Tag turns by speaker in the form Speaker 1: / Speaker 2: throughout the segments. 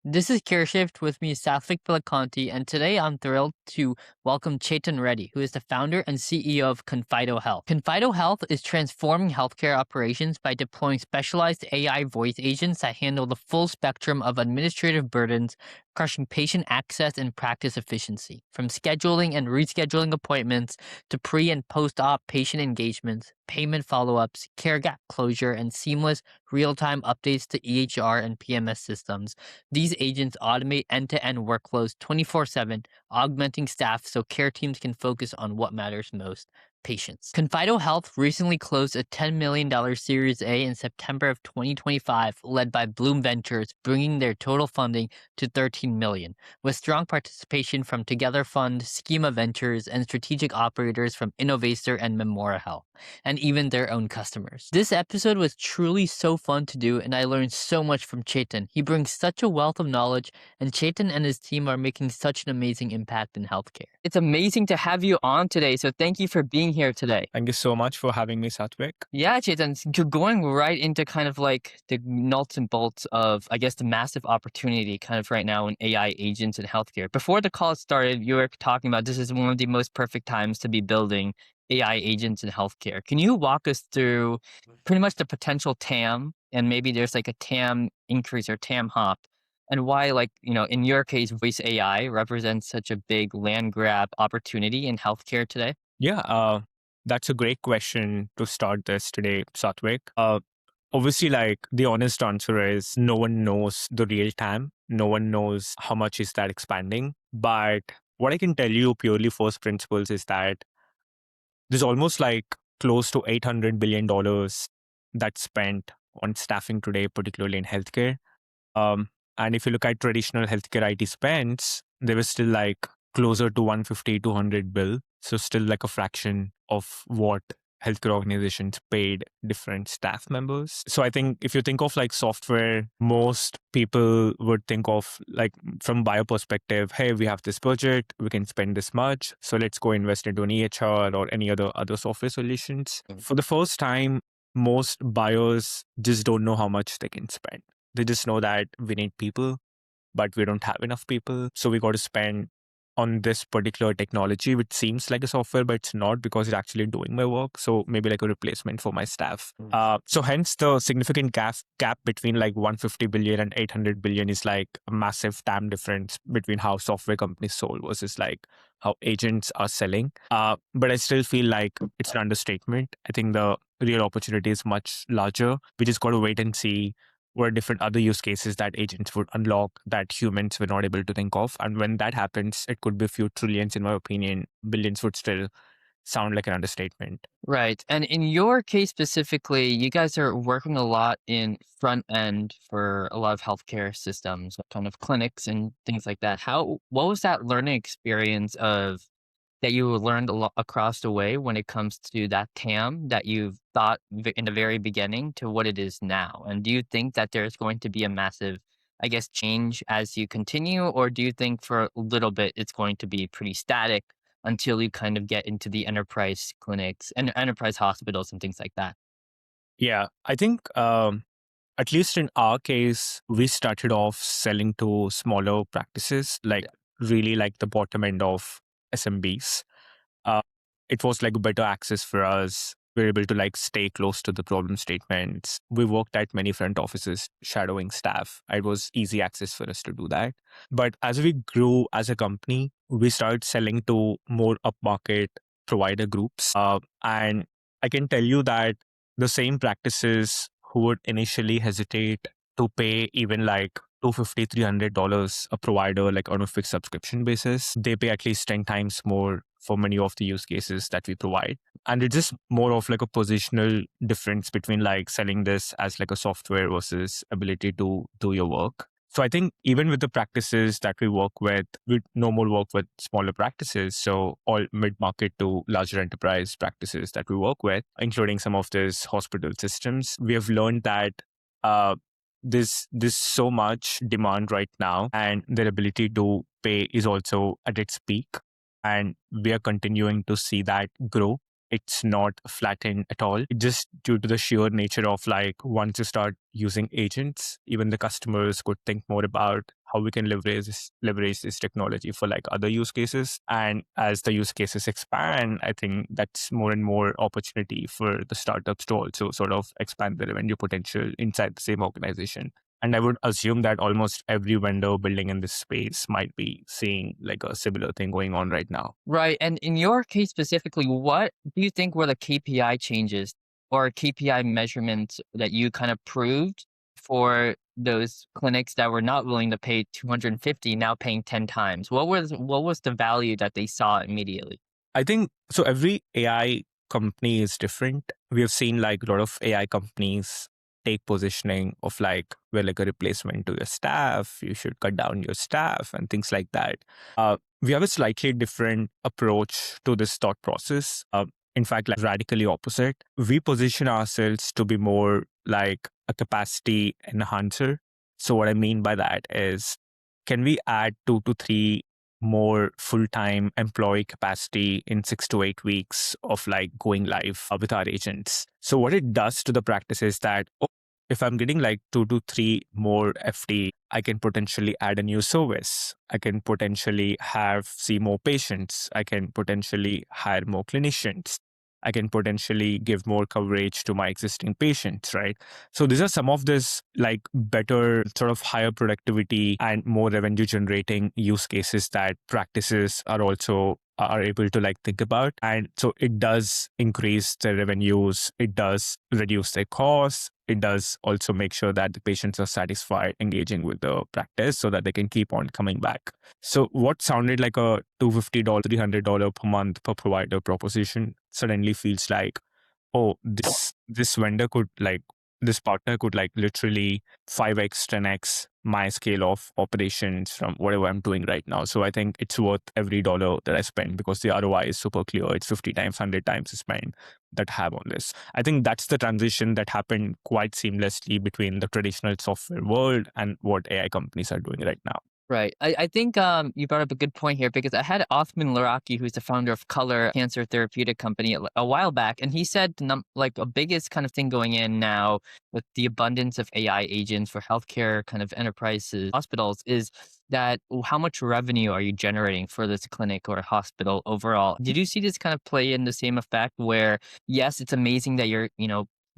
Speaker 1: This is CareShift. With me is Satvik Palakanti, and today I'm thrilled to welcome Chetan Reddy, who is the founder and CEO of Confido Health. Confido Health is transforming healthcare operations by deploying specialized AI voice agents that handle the full spectrum of administrative burdens, crushing patient access and practice efficiency. From scheduling and rescheduling appointments to pre and post op patient engagements, payment follow ups, care gap closure, and seamless real time updates to EHR and PMS systems. These agents automate end-to-end workflows 24/7, augmenting staff so care teams can focus on what matters most: patients. Confido Health recently closed a $10 million Series A in September of 2025, led by Bloom Ventures, bringing their total funding to $13 million, with strong participation from Together Fund, Schema Ventures, and strategic operators from Innovator and Memora Health, and even their own customers. This episode was truly so fun to do, and I learned so much from Chetan. He brings such a wealth of knowledge, and Chetan and his team are making such an amazing impact in healthcare. It's amazing to have you on today, so thank you for being here today.
Speaker 2: Thank you so much for having me, Satvik.
Speaker 1: Yeah, Chetan, you're going right into kind of like the nuts and bolts of, I guess, the massive opportunity kind of right now in AI agents in healthcare. Before the call started, you were talking about this is one of the most perfect times to be building AI agents in healthcare. Can you walk us through pretty much the potential TAM, and maybe there's like a TAM increase or TAM hop, and why, like, in your case, voice AI represents such a big land grab opportunity in healthcare today?
Speaker 2: Yeah, that's a great question to start this today, Satvik. Obviously, like the honest answer is no one knows the real time. No one knows how much is that expanding. But what I can tell you purely first principles is that there's almost like close to $800 billion that's spent on staffing today, particularly in healthcare. Um, and if you look at traditional healthcare IT spends, they were still like closer to 150, 200 bill. So still like a fraction of what healthcare organizations paid different staff members. So I think if you think of like software, most people would think of like from buyer perspective, hey, we have this budget, we can spend this much. So let's go invest into an EHR or any other software solutions. For the first time, most buyers just don't know how much they can spend. They just know that we need people, but we don't have enough people. So we got to spend on this particular technology, which seems like a software, but it's not because it's actually doing my work. So maybe like a replacement for my staff. So hence the significant gap between like 150 billion and 800 billion is like a massive TAM difference between how software companies sold versus like how agents are selling. But I still feel like it's an understatement. I think the real opportunity is much larger. We just got to wait and see what are different other use cases that agents would unlock that humans were not able to think of. And when that happens, it could be a few trillions, in my opinion. Billions would still sound like an understatement.
Speaker 1: Right. And in your case specifically, you guys are working a lot in front end for a lot of healthcare systems, kind of clinics and things like that. What was that learning experience of that you learned a lot across the way when it comes to that TAM that you've thought in the very beginning to what it is now? And do you think that there's going to be a massive, I guess, change as you continue, or do you think for a little bit it's going to be pretty static until you kind of get into the enterprise clinics and enterprise hospitals and things like that?
Speaker 2: Yeah, I think at least in our case, we started off selling to smaller practices, like really like the bottom end of SMBs. Uh, it was like better access for us. We were able to like stay close to the problem statements. We worked at many front offices shadowing staff. It was easy access for us to do that. But as we grew as a company, we started selling to more upmarket provider groups. And I can tell you that the same practices who would initially hesitate to pay even like $250, $300 a provider, like on a fixed subscription basis, they pay at least 10 times more for many of the use cases that we provide. And it's just more of like a positional difference between like selling this as like a software versus ability to do your work. So I think even with the practices that we work with, we no more work with smaller practices. So all mid-market to larger enterprise practices that we work with, including some of these hospital systems, we have learned that there's so much demand right now, and their ability to pay is also at its peak. And we are continuing to see that grow. it's not flattened at all. Just due to the sheer nature of like once you start using agents, even the customers could think more about how we can leverage this technology for like other use cases. And as the use cases expand, I think that's more and more opportunity for the startups to also sort of expand the revenue potential inside the same organization. And I would assume that almost every vendor building in this space might be seeing like a similar thing going on right now.
Speaker 1: Right. And in your case specifically, what do you think were the KPI changes or KPI measurements that you kind of proved for those clinics that were not willing to pay 250, now paying 10 times? What was the value that they saw immediately?
Speaker 2: I think so. Every AI company is different. We have seen like a lot of AI companies take positioning of like, we're like a replacement to your staff. You should cut down your staff and things like that. We have a slightly different approach to this thought process. In fact, like radically opposite. We position ourselves to be more like a capacity enhancer. So what I mean by that is, can we add 2 to 3 more full-time employee capacity in 6 to 8 weeks of like going live with our agents? So what it does to the practice is that, oh, if I'm getting like 2 to 3 more FT, I can potentially add a new service. I can potentially see more patients. I can potentially hire more clinicians. I can potentially give more coverage to my existing patients, right? So these are some of this like better sort of higher productivity and more revenue generating use cases that practices are able to like think about. And so it does increase their revenues. It does reduce their costs. It does also make sure that the patients are satisfied engaging with the practice so that they can keep on coming back. So what sounded like a $250, $300 per month per provider proposition suddenly feels like, oh, this vendor could like, this partner could like literally 5x, 10x my scale of operations from whatever I'm doing right now. So I think it's worth every dollar that I spend because the ROI is super clear. It's 50 times, 100 times the spend that I have on this. I think that's the transition that happened quite seamlessly between the traditional software world and what AI companies are doing right now.
Speaker 1: Right. I think you brought up a good point here because I had Othman Laraki, who's the founder of Color Cancer Therapeutic Company, a while back, and he said like a biggest kind of thing going in now with the abundance of AI agents for healthcare kind of enterprises, hospitals, is that how much revenue are you generating for this clinic or hospital overall? Did you see this kind of play in the same effect where, yes, it's amazing that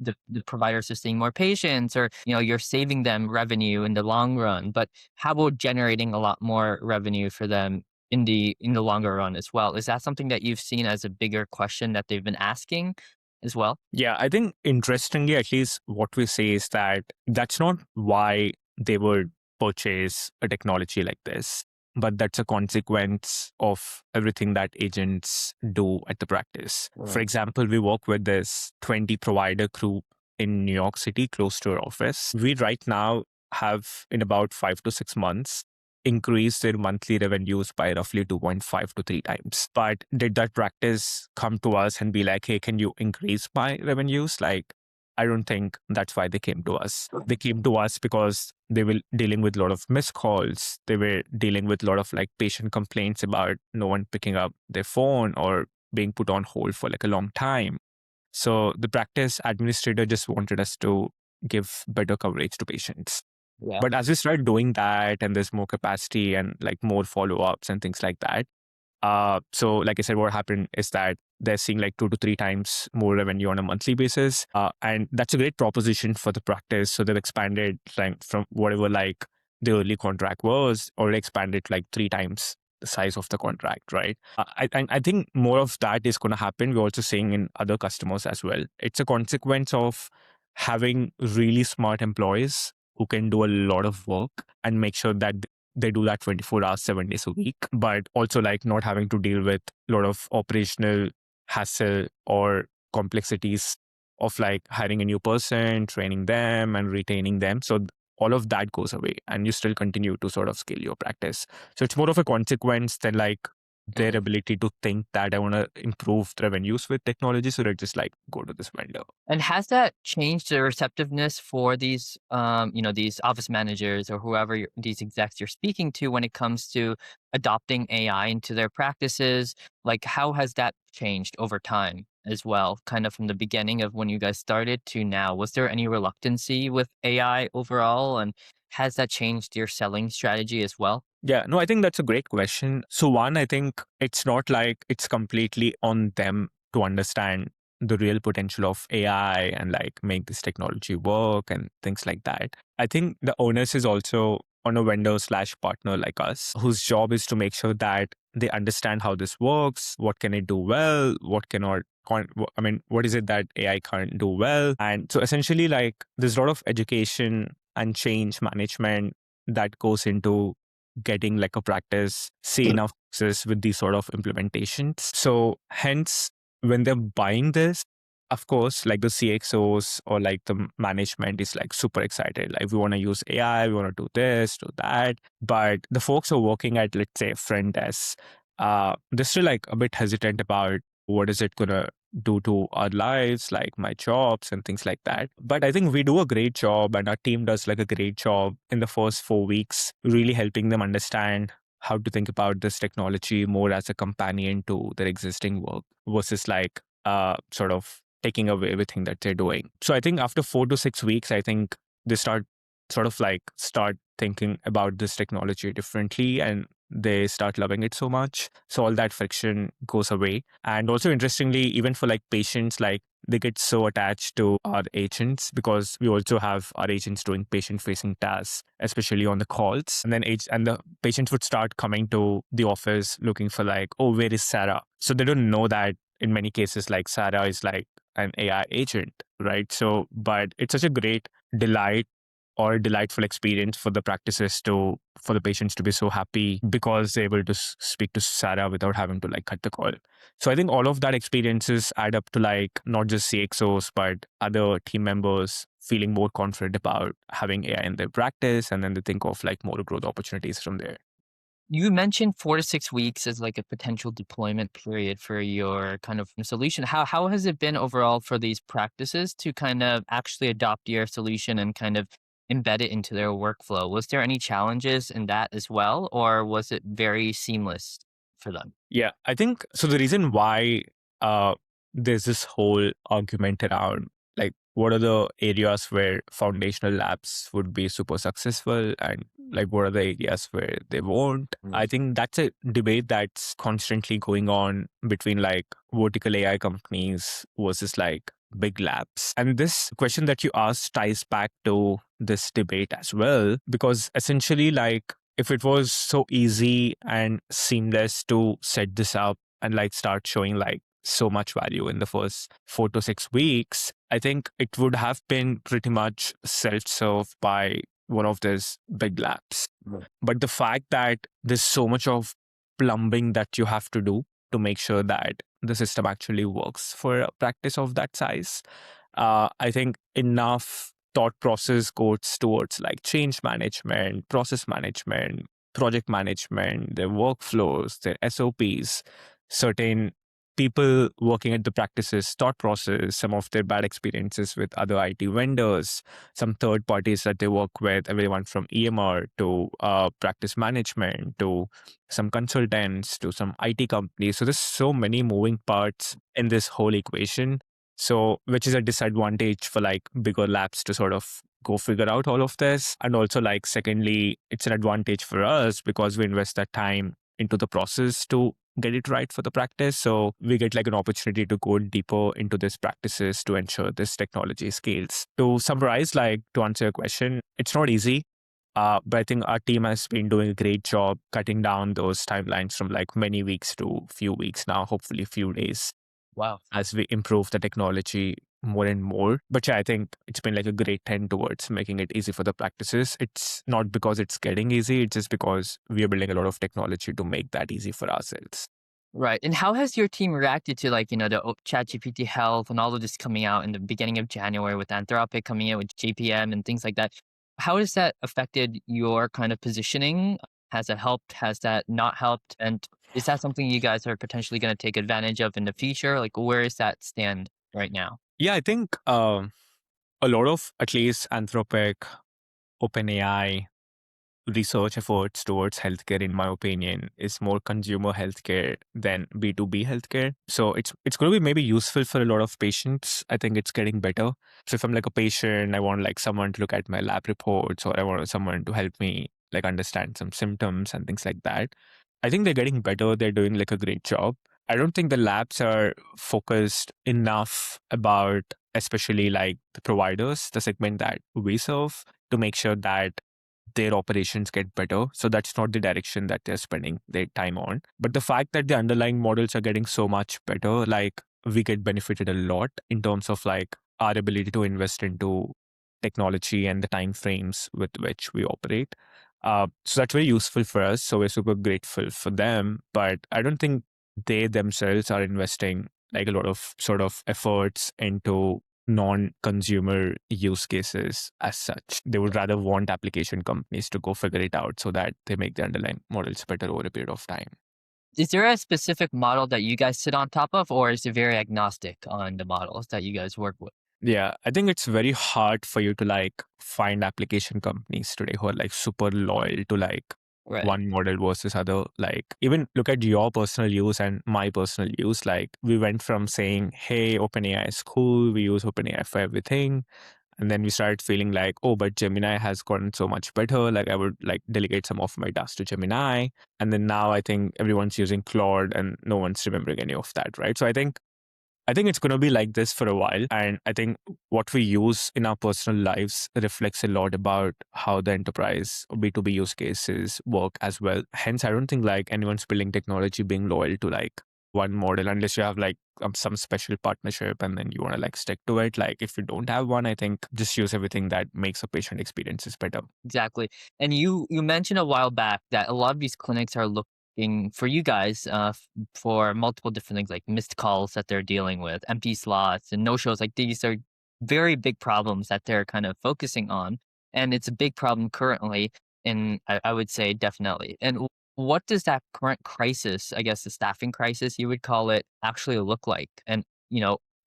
Speaker 1: the providers are seeing more patients or you're saving them revenue in the long run, but how about generating a lot more revenue for them in the longer run as well? Is that something that you've seen as a bigger question that they've been asking as well?
Speaker 2: Yeah, I think interestingly, at least what we say is that that's not why they would purchase a technology like this, but that's a consequence of everything that agents do at the practice. For
Speaker 1: Right.
Speaker 2: example, we work with this 20 provider group in New York City, close to our office. We right now have, in about 5 to 6 months, increased their monthly revenues by roughly 2.5 to 3 times. But did that practice come to us and be like, hey, can you increase my revenues? Like, I don't think that's why they came to us. They came to us because they were dealing with a lot of missed calls. They were dealing with a lot of like patient complaints about no one picking up their phone or being put on hold for like a long time. So the practice administrator just wanted us to give better coverage to patients.
Speaker 1: Yeah.
Speaker 2: But as we start doing that and there's more capacity and like more follow-ups and things like that, so like I said, what happened is that they're seeing like 2 to 3 times more revenue on a monthly basis. And that's a great proposition for the practice. So they've expanded like from whatever like the early contract was, or expanded like 3 times the size of the contract, right? I think more of that is going to happen. We're also seeing in other customers as well. It's a consequence of having really smart employees who can do a lot of work and make sure that they do that 24 hours, 7 days a week, but also like not having to deal with a lot of operational hassle or complexities of like hiring a new person, training them and retaining them. So all of that goes away and you still continue to sort of scale your practice. So it's more of a consequence than like their ability to think that I want to improve the revenues with technology. So they just like go to this vendor.
Speaker 1: And has that changed the receptiveness for these office managers or whoever these execs you're speaking to when it comes to adopting AI into their practices? Like, how has that changed over time? as well, kind of from the beginning of when you guys started to now? Was there any reluctancy with AI overall? And has that changed your selling strategy as well?
Speaker 2: Yeah, no, I think that's a great question. So, one, I think it's not like it's completely on them to understand the real potential of AI and like make this technology work and things like that. I think the onus is also on a vendor slash partner like us, whose job is to make sure that they understand how this works, what can it do well, what cannot. I mean, what is it that AI can't do well? And so essentially, like, there's a lot of education and change management that goes into getting like a practice see enough success with these sort of implementations. So hence, when they're buying this, of course, like the CXOs or like the management is like super excited. Like we want to use AI, we want to do this, do that. But the folks who are working at, let's say, front desk, they're still like a bit hesitant about what is it gonna do to our lives, like my jobs and things like that. But I think we do a great job and our team does like a great job in the first 4 weeks, really helping them understand how to think about this technology more as a companion to their existing work versus like sort of taking away everything that they're doing. So I think after 4 to 6 weeks, I think they start thinking about this technology differently and they start loving it so much. So all that friction goes away. And also interestingly, even for like patients, like they get so attached to our agents because we also have our agents doing patient facing tasks, especially on the calls. And then the patients would start coming to the office looking for like, oh, where is Sarah? So they don't know that in many cases, like Sarah is like an AI agent, right? So, but it's such a great delight or delightful experience for the practices for the patients to be so happy because they're able to speak to Sarah without having to like cut the call. So I think all of that experiences add up to like not just CXOs, but other team members feeling more confident about having AI in their practice. And then they think of like more growth opportunities from there.
Speaker 1: You mentioned 4 to 6 weeks as like a potential deployment period for your kind of solution. How has it been overall for these practices to kind of actually adopt your solution and kind of embed it into their workflow? Was there any challenges in that as well, or was it very seamless for them?
Speaker 2: Yeah, I think so. The reason why uh, there's this whole argument around like what are the areas where foundational labs would be super successful and like what are the areas where they won't. I think that's a debate that's constantly going on between like vertical AI companies versus like big labs. And this question that you asked ties back to this debate as well, because essentially, like, if it was so easy and seamless to set this up and like start showing like so much value in the first 4 to 6 weeks, I think it would have been pretty much self-served by one of these big labs. Right. But the fact that there's so much of plumbing that you have to do to make sure that the system actually works for a practice of that size, I think enough thought process goes towards like change management, process management, project management, their workflows, their SOPs, certain people working at the practices thought process, some of their bad experiences with other IT vendors, some third parties that they work with, everyone from EMR to practice management to some consultants to some IT companies. So there's so many moving parts in this whole equation. So, which is a disadvantage for like bigger labs to sort of go figure out all of this. And also, like, secondly, it's an advantage for us because we invest that time into the process to get it right for the practice. So we get like an opportunity to go deeper into these practices to ensure this technology scales. To summarize, like to answer your question, it's not easy. But I think our team has been doing a great job cutting down those timelines from like many weeks to few weeks now, hopefully few days
Speaker 1: Wow.
Speaker 2: as we improve the technology more and more. But yeah, I think it's been like a great trend towards making it easy for the practices. It's not because it's getting easy, it's just because we are building a lot of technology to make that easy for ourselves.
Speaker 1: Right. And how has your team reacted to like, the ChatGPT Health and all of this coming out in the beginning of January with Anthropic coming in with JPM and things like that? How has that affected your kind of positioning? Has it helped? Has that not helped? And is that something you guys are potentially going to take advantage of in the future? Like, where is that stand right now?
Speaker 2: Yeah, I think a lot of at least Anthropic, OpenAI, research efforts towards healthcare, in my opinion, is more consumer healthcare than B2B healthcare. So it's going to be maybe useful for a lot of patients. I think it's getting better. So if I'm like a patient, I want like someone to look at my lab reports, or I want someone to help me like understand some symptoms and things like that. I think they're getting better. They're doing like a great job. I don't think the labs are focused enough about, especially like the providers, the segment that we serve, to make sure that their operations get better. So that's not the direction that they're spending their time on. But the fact that the underlying models are getting so much better, like we get benefited a lot in terms of like our ability to invest into technology and the time frames with which we operate. So that's very useful for us. So we're super grateful for them. But I don't think they themselves are investing like a lot of sort of efforts into non-consumer use cases as such. They would rather want application companies to go figure it out so that they make the underlying models better over a period of time.
Speaker 1: Is there a specific model that you guys sit on top of, or is it very agnostic on the models that you guys work with?
Speaker 2: Yeah, I think it's very hard for you to like find application companies today who are like super loyal to like
Speaker 1: Right.
Speaker 2: one model versus other. Like even look at your personal use and my personal use. Like we went from saying, hey, OpenAI is cool, we use OpenAI for everything. And then we started feeling like, oh, but Gemini has gotten so much better. Like I would like delegate some of my tasks to Gemini. And then now I think everyone's using Claude and no one's remembering any of that, right? So I think it's going to be like this for a while. And I think what we use in our personal lives reflects a lot about how the enterprise or B2B use cases work as well. Hence, I don't think like anyone's building technology being loyal to like one model unless you have like some special partnership and then you want to like stick to it. Like if you don't have one, I think just use everything that makes a patient experiences better.
Speaker 1: Exactly. And you mentioned a while back that a lot of these clinics are looking for you guys for multiple different things like missed calls that they're dealing with, empty slots, and no shows. Like these are very big problems that they're kind of focusing on, and it's a big problem currently. And I would say definitely. And what does that current crisis, I guess the staffing crisis, you would call it, actually look like? And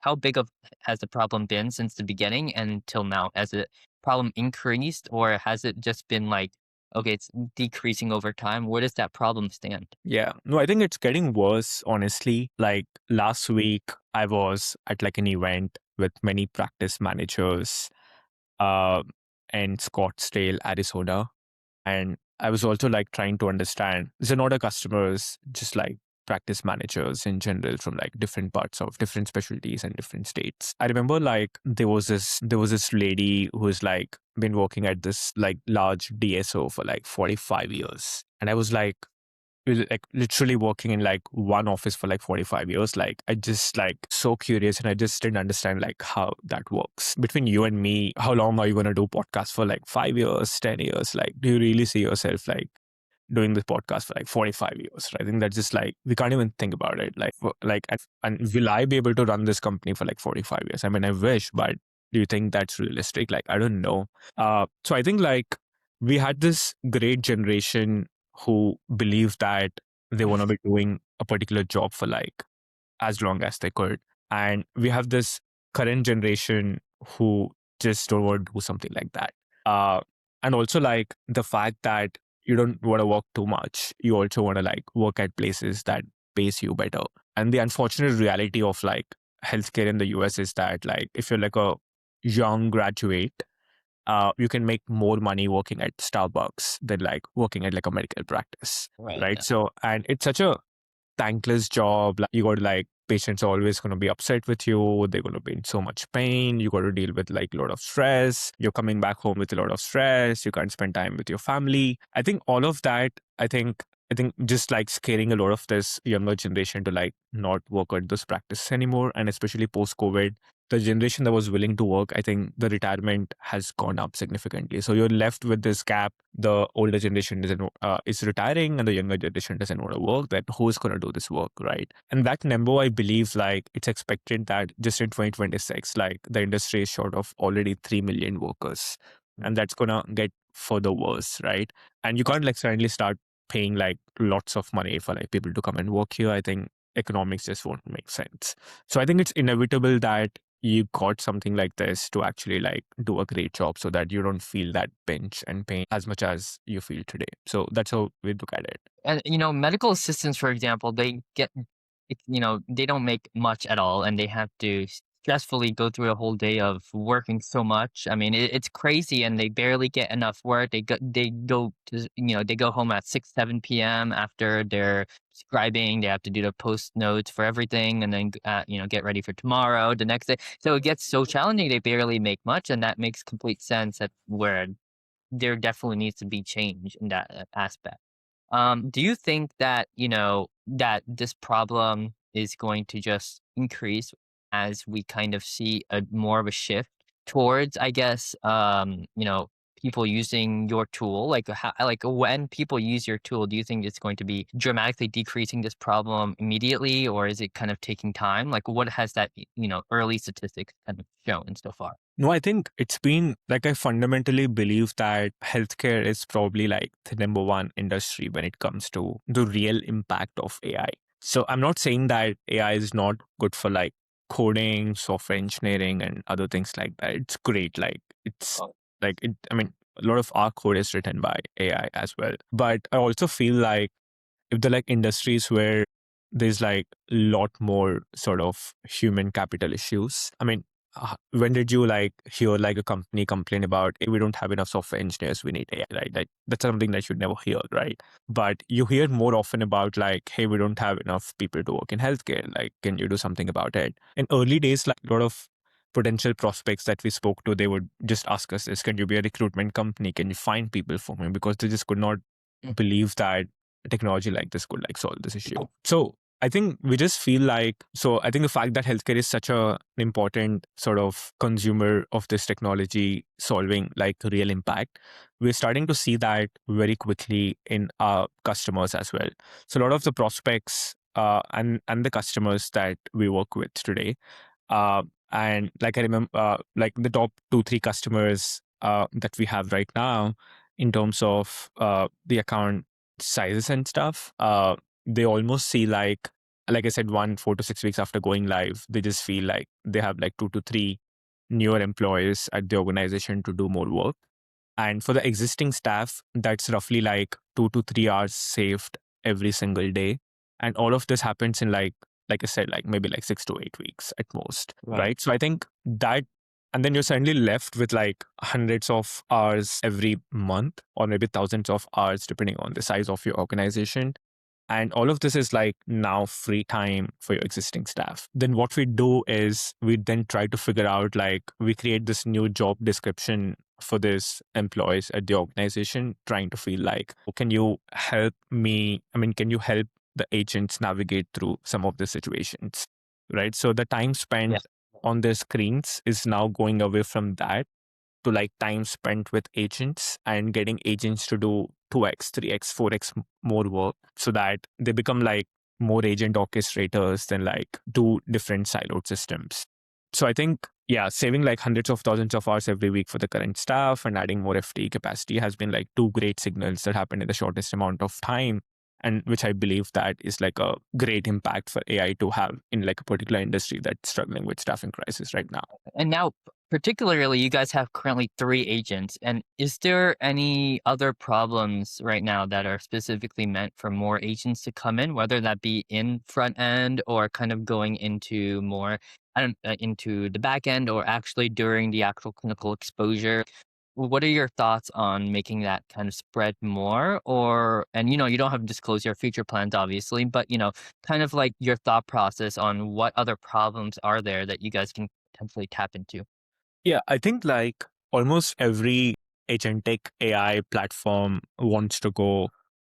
Speaker 1: how big of has the problem been since the beginning and till now? Has it problem increased, or has it just been like, okay, it's decreasing over time? Where does that problem stand?
Speaker 2: Yeah. No, I think it's getting worse, honestly. Like last week, I was at like an event with many practice managers uh, in Scottsdale, Arizona. And I was also like trying to understand, these are not our customers, just like practice managers in general from like different parts of different specialties and different states. I remember like there was this lady who's like been working at this like large DSO for like 45 years. And I was like literally working in like one office for like 45 years. Like I just like so curious and I just didn't understand like how that works. Between you and me, how long are you going to do podcasts for? Like 5 years, 10 years? Like do you really see yourself like doing this podcast for like 45 years? I think that's just like we can't even think about it. And will I be able to run this company for like 45 years? I mean, I wish, but do you think that's realistic? Like I don't know. So I think like we had this great generation who believe that they want to be doing a particular job for like as long as they could. And we have this current generation who just don't want to do something like that. Uh, and also like the fact that you don't want to work too much. You also want to like work at places that pays you better. And the unfortunate reality of like healthcare in the US is that like if you're like a young graduate, you can make more money working at Starbucks than like working at like a medical practice,
Speaker 1: Right.
Speaker 2: right?
Speaker 1: Yeah.
Speaker 2: So, and it's such a thankless job. Like you got to like patients are always going to be upset with you. They're going to be in so much pain. You got to deal with like a lot of stress. You're coming back home with a lot of stress. You can't spend time with your family. I think all of that. I think just like scaring a lot of this younger generation to like not work at those practices anymore, and especially post COVID, the generation that was willing to work, I think the retirement has gone up significantly. So you're left with this gap. The older generation is retiring, and the younger generation doesn't want to work. Then who's going to do this work, right? And that number, I believe, like it's expected that just in 2026, like the industry is short of already 3 million workers, and that's gonna get further worse, right? And you can't like suddenly start paying like lots of money for like people to come and work here. I think economics just won't make sense. So I think it's inevitable that you got something like this to actually like do a great job so that you don't feel that pinch and pain as much as you feel today. So that's how we look at it.
Speaker 1: And medical assistants, for example, they don't make much at all, and they have to stressfully go through a whole day of working so much. I mean, it's crazy, and they barely get enough work. They go home at 6, 7 p.m. after they're scribing. They have to do the post notes for everything, and then get ready for tomorrow, the next day. So it gets so challenging. They barely make much, and that makes complete sense. At where there definitely needs to be change in that aspect. Do you think that, that this problem is going to just increase as we kind of see a more of a shift towards, I guess, people using your tool? Like when people use your tool, do you think it's going to be dramatically decreasing this problem immediately, or is it kind of taking time? Like what has that, early statistics kind of shown so far?
Speaker 2: No, I think it's been like I fundamentally believe that healthcare is probably like the number one industry when it comes to the real impact of AI. So I'm not saying that AI is not good for like coding, software engineering, and other things like that. It's great. Like it's like it, I mean, a lot of our code is written by AI as well. But I also feel like if the like industries where there's like a lot more sort of human capital issues. I mean, when did you like hear like a company complain about, "Hey, we don't have enough software engineers, we need AI," right? Like that's something that you never hear, right? But you hear more often about like, "Hey, we don't have enough people to work in healthcare. Like, can you do something about it?" In early days, like a lot of potential prospects that we spoke to, they would just ask us this, "Can you be a recruitment company? Can you find people for me?" Because they just could not believe that a technology like this could like solve this issue. So I think we just feel like, so I think the fact that healthcare is such an important sort of consumer of this technology solving like real impact, we're starting to see that very quickly in our customers as well. So a lot of the prospects and the customers that we work with today, uh, and like I remember, like the top 2, 3 customers that we have right now in terms of the account sizes and stuff, they almost see like I said, 4 to 6 weeks after going live, they just feel like they have like 2 to 3 newer employees at the organization to do more work. And for the existing staff, that's roughly like 2 to 3 hours saved every single day. And all of this happens in like I said, like maybe like 6 to 8 weeks at most. Right. So I think that, and then you're suddenly left with like hundreds of hours every month, or maybe thousands of hours, depending on the size of your organization. And all of this is like now free time for your existing staff. Then what we do is we then try to figure out, like, we create this new job description for this employees at the organization, trying to feel like, oh, can you help me? I mean, can you help the agents navigate through some of the situations? Right. So the time spent on their screens is now going away from that to like time spent with agents and getting agents to do 2x, 3x, 4x more work, so that they become like more agent orchestrators than like 2 different siloed systems. So I think, yeah, saving like hundreds of thousands of hours every week for the current staff and adding more FTE capacity has been like 2 great signals that happen in the shortest amount of time, and which I believe that is like a great impact for AI to have in like a particular industry that's struggling with staffing crisis right now.
Speaker 1: And now, particularly, you guys have currently 3 agents. And is there any other problems right now that are specifically meant for more agents to come in, whether that be in front end or kind of going into more, into the back end, or actually during the actual clinical exposure? What are your thoughts on making that kind of spread more? And you don't have to disclose your future plans, obviously, but kind of like your thought process on what other problems are there that you guys can potentially tap into.
Speaker 2: Yeah, I think like almost every agentic AI platform wants to go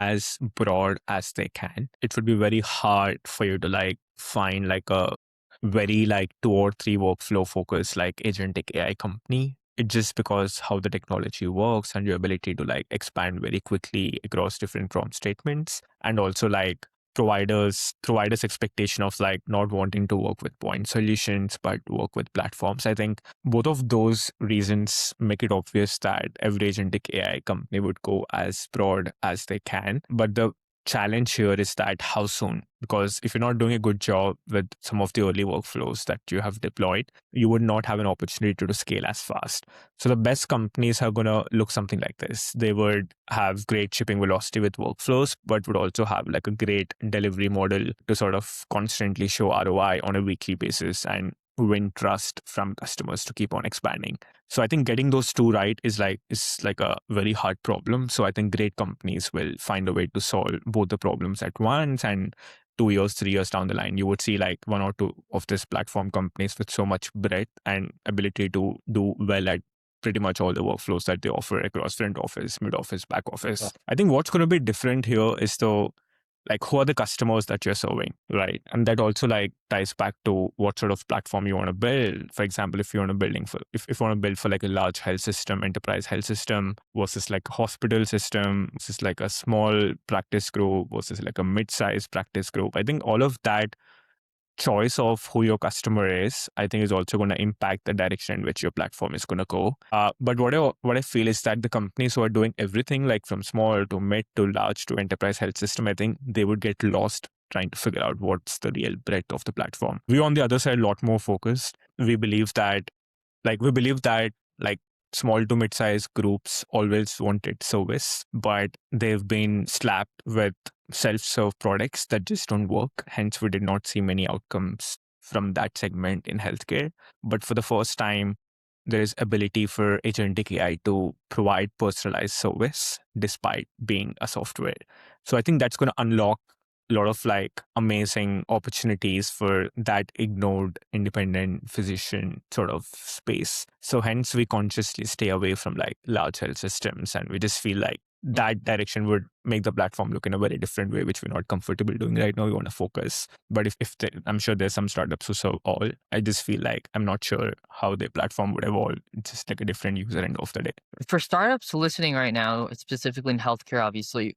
Speaker 2: as broad as they can. It would be very hard for you to like find like a very like 2 or 3 workflow focused like agentic AI company. It's just because how the technology works and your ability to like expand very quickly across different prompt statements, and also like providers expectation of like not wanting to work with point solutions but work with platforms. I think both of those reasons make it obvious that every agentic AI company would go as broad as they can. But the challenge here is that how soon? Because if you're not doing a good job with some of the early workflows that you have deployed, you would not have an opportunity to scale as fast. So the best companies are going to look something like this. They would have great shipping velocity with workflows, but would also have like a great delivery model to sort of constantly show ROI on a weekly basis and win trust from customers to keep on expanding. So I think getting those two right is like a very hard problem. So I think great companies will find a way to solve both the problems at once. And 2 years, 3 years down the line, you would see like one or two of these platform companies with so much breadth and ability to do well at pretty much all the workflows that they offer across front office, mid office, back office. I think what's going to be different here is the like who are the customers that you're serving, right? And that also like ties back to what sort of platform you want to build. For example, if you want to building for if you want to build for like a large health system, enterprise health system versus like a hospital system versus like a small practice group versus like a mid-sized practice group, I think all of that choice of who your customer is, I think is also going to impact the direction in which your platform is going to go. But what I feel is that the companies who are doing everything like from small to mid to large to enterprise health system, I think they would get lost trying to figure out what's the real breadth of the platform. We on the other side, a lot more focused. We believe that like small to mid-sized groups always wanted service, but they've been slapped with self-serve products that just don't work. Hence, we did not see many outcomes from that segment in healthcare. But for the first time, there is ability for agentic AI to provide personalized service despite being a software. So I think that's going to unlock a lot of like amazing opportunities for that ignored independent physician sort of space. So hence we consciously stay away from like large health systems, and we just feel like that direction would make the platform look in a very different way, which we're not comfortable doing right now. We want to focus. But I'm sure there's some startups who serve all. I just feel like I'm not sure how their platform would evolve. It's just like a different user end of the day.
Speaker 1: For startups listening right now, specifically in healthcare, obviously,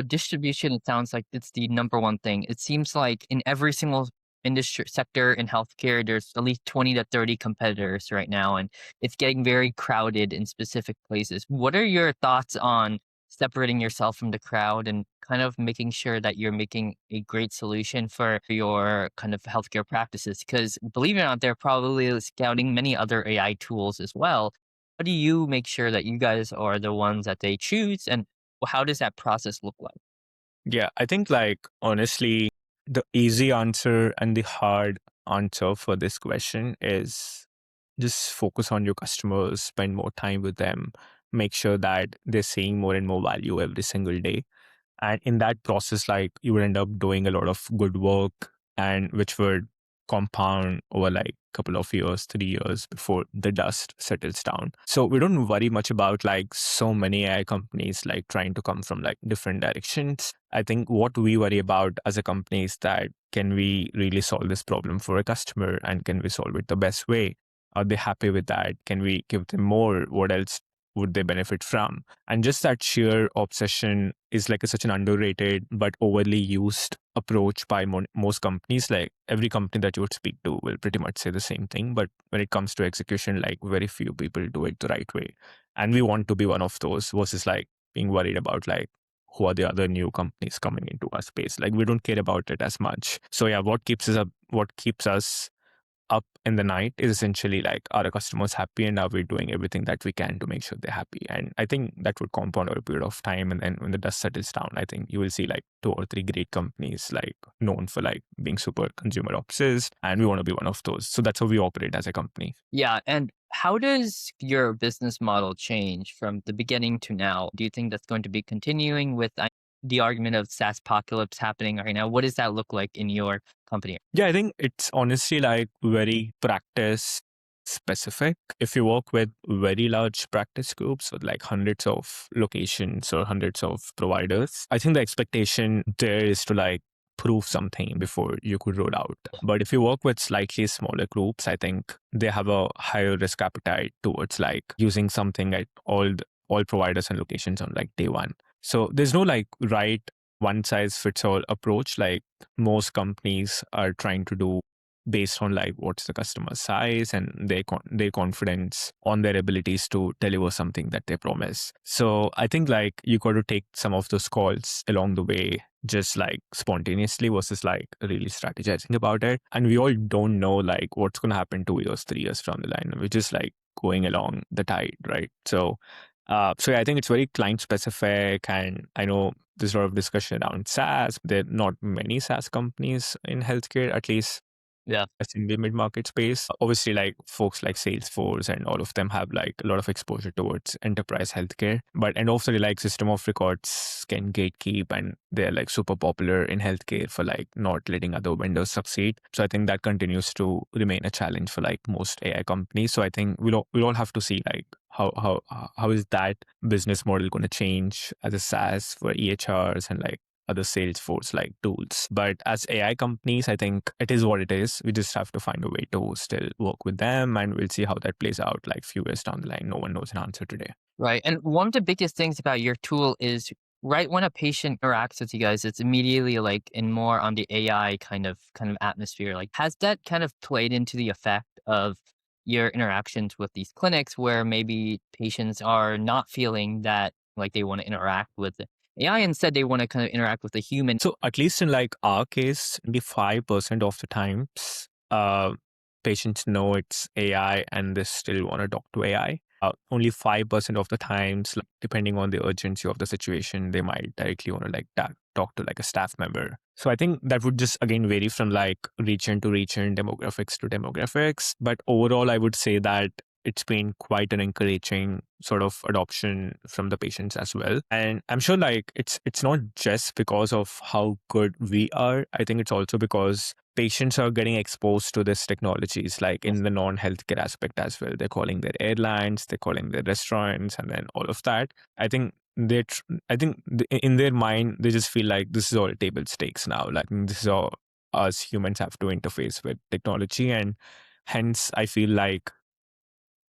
Speaker 1: distribution, it sounds like it's the number one thing. It seems like in every single industry sector in healthcare, there's at least 20 to 30 competitors right now, and it's getting very crowded in specific places. What are your thoughts on separating yourself from the crowd and kind of making sure that you're making a great solution for your kind of healthcare practices? Because believe it or not, they're probably scouting many other AI tools as well. How do you make sure that you guys are the ones that they choose, and how does that process look like?
Speaker 2: Yeah, I think like honestly, the easy answer and the hard answer for this question is just focus on your customers, spend more time with them, make sure that they're seeing more and more value every single day. And in that process, like you would end up doing a lot of good work and which would compound over like a couple of years, 3 years before the dust settles down. So we don't worry much about like so many AI companies like trying to come from like different directions. I think what we worry about as a company is that can we really solve this problem for a customer and can we solve it the best way? Are they happy with that? Can we give them more? What else would they benefit from? And just that sheer obsession is like such an underrated but overly used approach by most companies. Like every company that you would speak to will pretty much say the same thing. But when it comes to execution, like very few people do it the right way. And we want to be one of those versus like being worried about like who are the other new companies coming into our space. Like we don't care about it as much. So yeah, what keeps us up in the night is essentially like, are our customers happy and are we doing everything that we can to make sure they're happy? And I think that would compound over a period of time. And then when the dust settles down, I think you will see like 2 or 3 great companies like known for like being super consumer obsessed. And we want to be one of those. So that's how we operate as a company.
Speaker 1: Yeah, and how does your business model change from the beginning to now? Do you think that's going to be continuing with the argument of SaaS apocalypse happening right now? What does that look like in your company?
Speaker 2: Yeah, I think it's honestly like very practice specific. If you work with very large practice groups with like hundreds of locations or hundreds of providers, I think the expectation there is to like prove something before you could roll out. But if you work with slightly smaller groups, I think they have a higher risk appetite towards like using something at all providers and locations on like day one. So there's no like right one size fits all approach like most companies are trying to do based on like what's the customer size and their confidence on their abilities to deliver something that they promise. So I think like you got to take some of those calls along the way, just like spontaneously versus like really strategizing about it. And we all don't know like what's going to happen 2 years, 3 years down the line. We're just like going along the tide, right? So yeah, I think it's very client specific, and I know there's a lot of discussion around SaaS. There are not many SaaS companies in healthcare, at least
Speaker 1: Yeah.
Speaker 2: that's in the mid-market space. Obviously, like folks like Salesforce and all of them have like a lot of exposure towards enterprise healthcare. But and also like system of records can gatekeep, and they're like super popular in healthcare for like not letting other vendors succeed. So I think that continues to remain a challenge for like most AI companies. So I think we'll all have to see like how is that business model going to change as a SaaS for EHRs and like other Salesforce like tools. But as AI companies, I think it is what it is. We just have to find a way to still work with them, and we'll see how that plays out like few years down the line. No one knows an answer today.
Speaker 1: Right. And one of the biggest things about your tool is right when a patient interacts with you guys, it's immediately like in more on the AI kind of atmosphere. Like has that kind of played into the effect of your interactions with these clinics where maybe patients are not feeling that like they want to interact with the AI, instead they want to kind of interact with a human?
Speaker 2: So at least in like our case, 95% of the times, patients know it's AI and they still want to talk to AI. Only 5% of the times, like, depending on the urgency of the situation, they might directly want to like talk to like a staff member. So I think that would just again vary from like region to region, demographics to demographics. But overall, I would say that it's been quite an encouraging sort of adoption from the patients as well. And I'm sure like it's not just because of how good we are. I think it's also because patients are getting exposed to these technologies like in the non-healthcare aspect as well. They're calling their airlines, they're calling their restaurants, and then all of that. I think in their mind they just feel like this is all table stakes now. Like this is all us humans have to interface with technology, and hence I feel like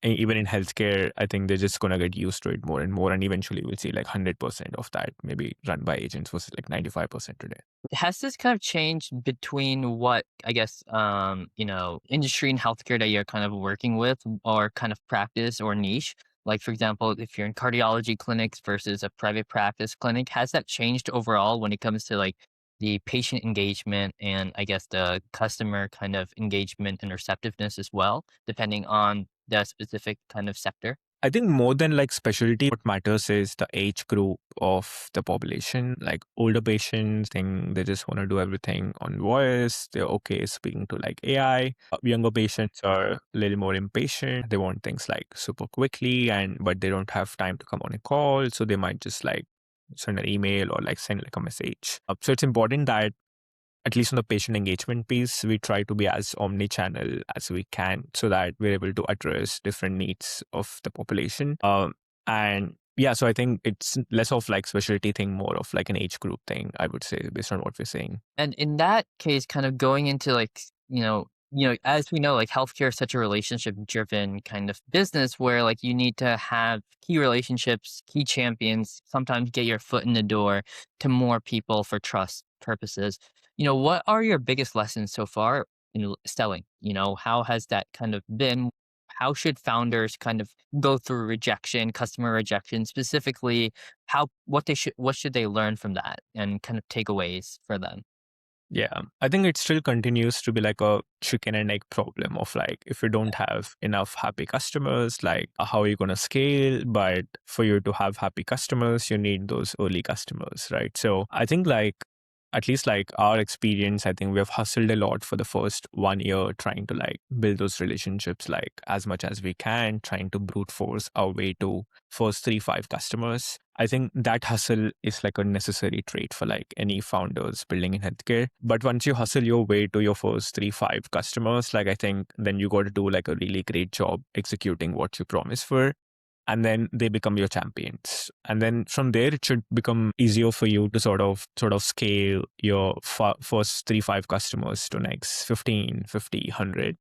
Speaker 2: even in healthcare, I think they're just going to get used to it more and more. And eventually we'll see like 100% of that maybe run by agents versus like 95% today.
Speaker 1: Has this kind of changed between what I guess industry and healthcare that you're kind of working with, or kind of practice or niche? Like for example, if you're in cardiology clinics versus a private practice clinic, has that changed overall when it comes to like the patient engagement and I guess the customer kind of engagement and receptiveness as well, depending on the specific kind of sector?
Speaker 2: I think more than like specialty, what matters is the age group of the population. Like older patients think they just want to do everything on voice. They're okay speaking to like AI. Younger patients are a little more impatient. They want things like super quickly, and but they don't have time to come on a call. So they might just like send an email or like send like a message. So it's important that at least on the patient engagement piece, we try to be as omni-channel as we can so that we're able to address different needs of the population. And yeah, so I think it's less of like specialty thing, more of like an age group thing, I would say, based on what we're saying.
Speaker 1: And in that case, kind of going into like, as we know, like healthcare is such a relationship driven kind of business where like you need to have key relationships, key champions, sometimes get your foot in the door to more people for trust purposes. What are your biggest lessons so far in selling? How has that kind of been? How should founders kind of go through rejection, customer rejection specifically? What should they learn from that and kind of takeaways for them?
Speaker 2: Yeah, I think it still continues to be like a chicken and egg problem of like, if you don't have enough happy customers, like how are you going to scale? But for you to have happy customers, you need those early customers, right? So I think like, at least like our experience, I think we have hustled a lot for the first 1 year trying to like build those relationships like as much as we can, trying to brute force our way to first 3, 5 customers. I think that hustle is like a necessary trait for like any founders building in healthcare. But once you hustle your way to your first 3, 5 customers, like I think then you got to do like a really great job executing what you promise for. And then they become your champions. And then from there, it should become easier for you to sort of scale your first 3, 5 customers to next 15, 50, 100.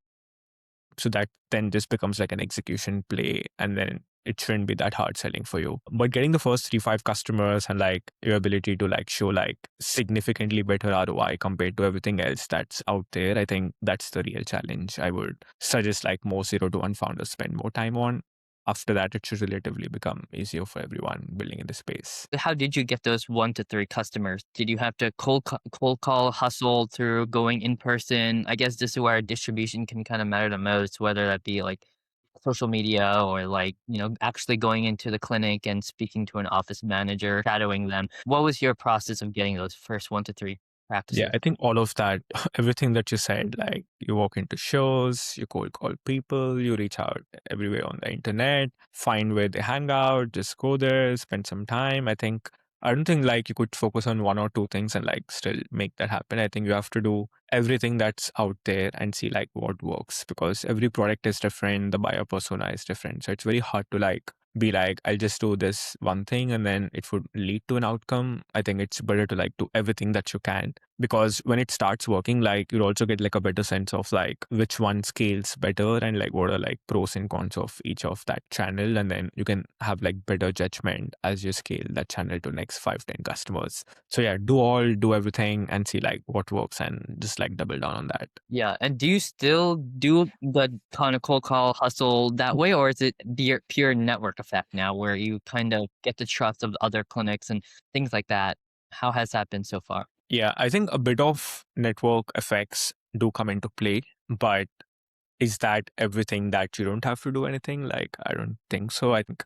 Speaker 2: So that then just becomes like an execution play. And then it shouldn't be that hard selling for you. But getting the first 3, 5 customers and like your ability to like show like significantly better ROI compared to everything else that's out there, I think that's the real challenge. I would suggest like most 0 to 1 founders spend more time on. After that, it should relatively become easier for everyone building in the space.
Speaker 1: How did you get those 1 to 3 customers? Did you have to cold call, hustle through going in person? I guess this is where distribution can kind of matter the most, whether that be like social media or like, actually going into the clinic and speaking to an office manager, shadowing them. What was your process of getting those first 1 to 3
Speaker 2: Yeah,
Speaker 1: practices?
Speaker 2: I think all of that, everything that you said, like you walk into shows, you cold call people, you reach out everywhere on the internet, find where they hang out, just go there, spend some time. I don't think like you could focus on 1 or 2 things and like still make that happen. I think you have to do everything that's out there and see like what works, because every product is different, the buyer persona is different. So it's very hard to like be like, I'll just do this one thing and then it would lead to an outcome. I think it's better to like do everything that you can, because when it starts working, like you'll also get like a better sense of like which one scales better and like what are like pros and cons of each of that channel. And then you can have like better judgment as you scale that channel to next 5, 10 customers. So yeah, do everything and see like what works and just like double down on that.
Speaker 1: Yeah, and do you still do the kind of cold call hustle that way, or is it pure network effect now, where you kind of get the trust of other clinics and things like that? How has that been so far?
Speaker 2: Yeah, I think a bit of network effects do come into play, but is that everything that you don't have to do anything? Like, I don't think so. I think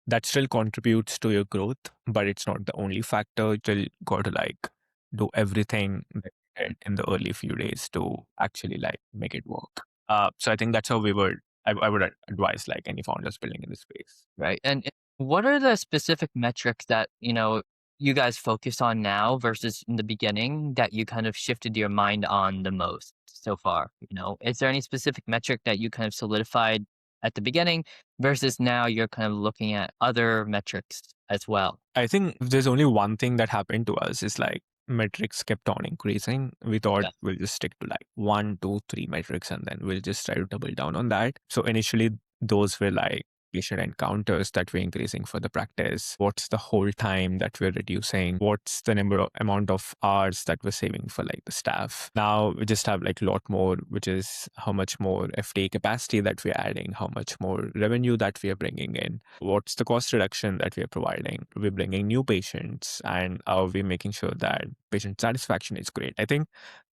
Speaker 2: that still contributes to your growth, but it's not the only factor. You still got to like do everything that you did in the early few days to actually like make it work. So I think that's how I would advise like any founders building in this space.
Speaker 1: Right. And what are the specific metrics that, you guys focus on now versus in the beginning that you kind of shifted your mind on the most so far? Is there any specific metric that you kind of solidified at the beginning versus now you're kind of looking at other metrics as well?
Speaker 2: I think if there's only one thing that happened to us is like metrics kept on increasing. We thought
Speaker 1: Yeah.
Speaker 2: we'll just stick to like 1, 2, 3 metrics and then we'll just try to double down on that. So initially, those were like patient encounters that we're increasing for the practice. What's the whole time that we're reducing? What's the amount of hours that we're saving for like the staff? Now we just have like a lot more, which is how much more FTA capacity that we're adding, how much more revenue that we are bringing in, what's the cost reduction that we are providing. We're bringing new patients, and are we making sure that patient satisfaction is great? I think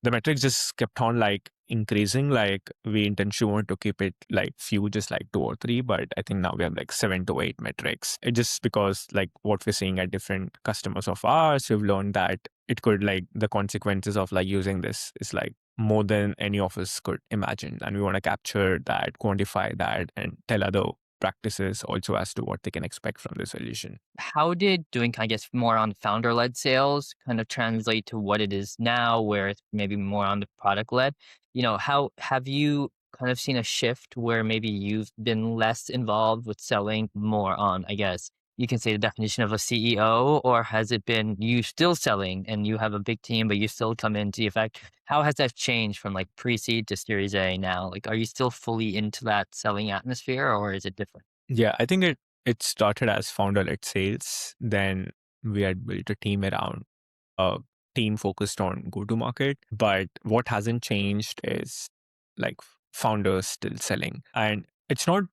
Speaker 2: the metrics just kept on like increasing. Like we intentionally want to keep it like few, just like 2 or 3, but I think now we have like 7 to 8 metrics. It just because like what we're seeing at different customers of ours, we've learned that it could like the consequences of like using this is like more than any of us could imagine, and we want to capture that, quantify that, and tell other practices also as to what they can expect from the solution.
Speaker 1: How did doing, I guess, more on founder led sales kind of translate to what it is now, where it's maybe more on the product led? How have you kind of seen a shift where maybe you've been less involved with selling, more on, I guess, you can say the definition of a CEO, or has it been you still selling and you have a big team, but you still come into the effect? How has that changed from like pre seed to Series A now? Like, are you still fully into that selling atmosphere, or is it different?
Speaker 2: Yeah, I think it started as founder-led sales. Then we had built a team around a team focused on go-to-market. But what hasn't changed is like founders still selling. And it's not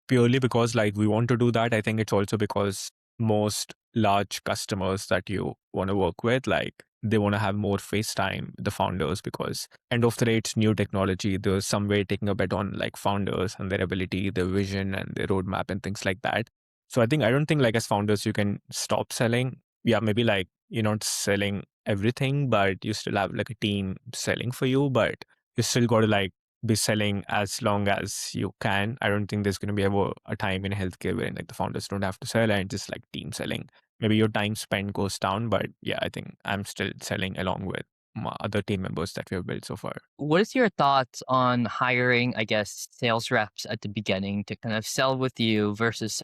Speaker 2: purely because like we want to do that. I think it's also because most large customers that you want to work with, like they want to have more face time with the founders, because end of the day, it's new technology. There's some way taking a bet on like founders and their ability, their vision and their roadmap and things like that. So I don't think like as founders, you can stop selling. Yeah, maybe like you're not selling everything, but you still have like a team selling for you, but you still got to like be selling as long as you can. I don't think there's going to be ever a time in healthcare where like the founders don't have to sell and just like team selling. Maybe your time spent goes down, but yeah, I think I'm still selling along with my other team members that we have built so far.
Speaker 1: What is your thoughts on hiring, I guess, sales reps at the beginning to kind of sell with you versus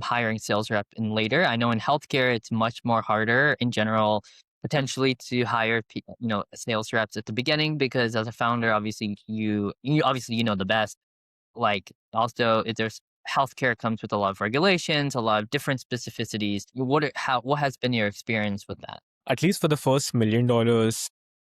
Speaker 1: hiring sales rep in later? I know in healthcare, it's much more harder in general, potentially to hire, sales reps at the beginning because as a founder, obviously you obviously you know the best. Like also, is there healthcare comes with a lot of regulations, a lot of different specificities. What has been your experience with that?
Speaker 2: At least for the first $1 million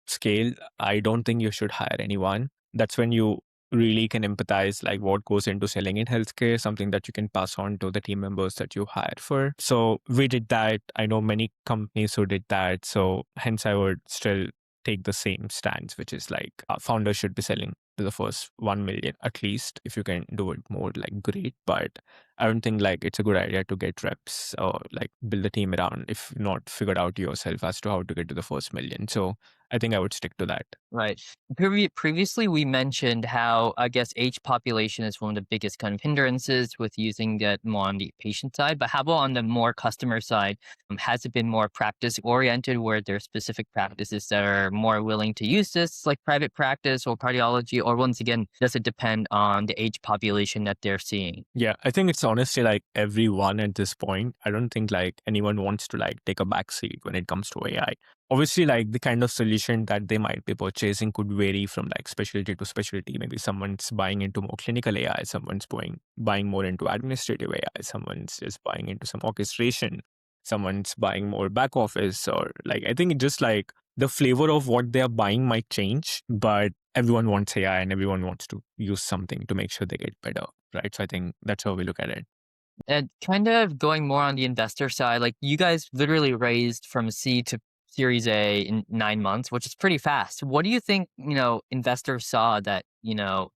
Speaker 2: scale, I don't think you should hire anyone. That's when you really can empathize like what goes into selling in healthcare, something that you can pass on to the team members that you hired for. So we did that. I know many companies who did that. So hence I would still take the same stance, which is like founders should be selling to the first 1 million at least. If you can do it more, like great. But I don't think like it's a good idea to get reps or like build a team around if not figured out yourself as to how to get to the first million. So I think I would stick to that.
Speaker 1: Right. Previously, we mentioned how I guess age population is one of the biggest kind of hindrances with using that more on the patient side. But how about on the more customer side? Has it been more practice oriented where there are specific practices that are more willing to use this, like private practice or cardiology? Or once again, does it depend on the age population that they're seeing?
Speaker 2: Yeah, I think it's honestly like everyone at this point. I don't think like anyone wants to like take a back seat when it comes to AI. Obviously, like the kind of solution that they might be purchasing could vary from like specialty to specialty. Maybe someone's buying into more clinical AI, someone's buying more into administrative AI, someone's just buying into some orchestration, someone's buying more back office, or like I think it just like the flavor of what they are buying might change, but everyone wants AI and everyone wants to use something to make sure they get better, right? So I think that's how we look at it.
Speaker 1: And kind of going more on the investor side, like you guys literally raised from C to Series A in 9 months, which is pretty fast. What do you think, investors saw that,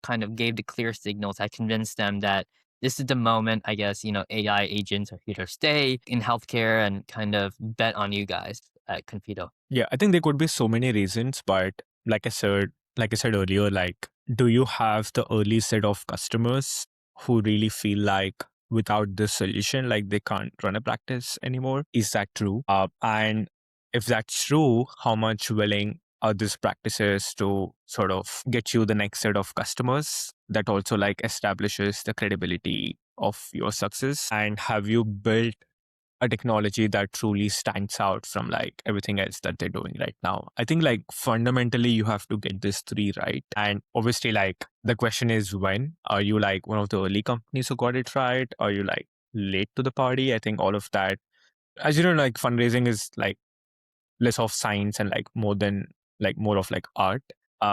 Speaker 1: kind of gave the clear signals that convinced them that this is the moment, I guess, AI agents are here to stay in healthcare and kind of bet on you guys at Confido?
Speaker 2: Yeah, I think there could be so many reasons, but like I said earlier, like, do you have the early set of customers who really feel like without this solution, like they can't run a practice anymore? Is that true? And if that's true, how much willing are these practices to sort of get you the next set of customers that also like establishes the credibility of your success? And have you built a technology that truly stands out from like everything else that they're doing right now? I think like fundamentally you have to get this three right. And obviously like the question is, when are you like one of the early companies who got it right? Are you like late to the party? I think all of that, as you know, like fundraising is like less of science and like more of like art.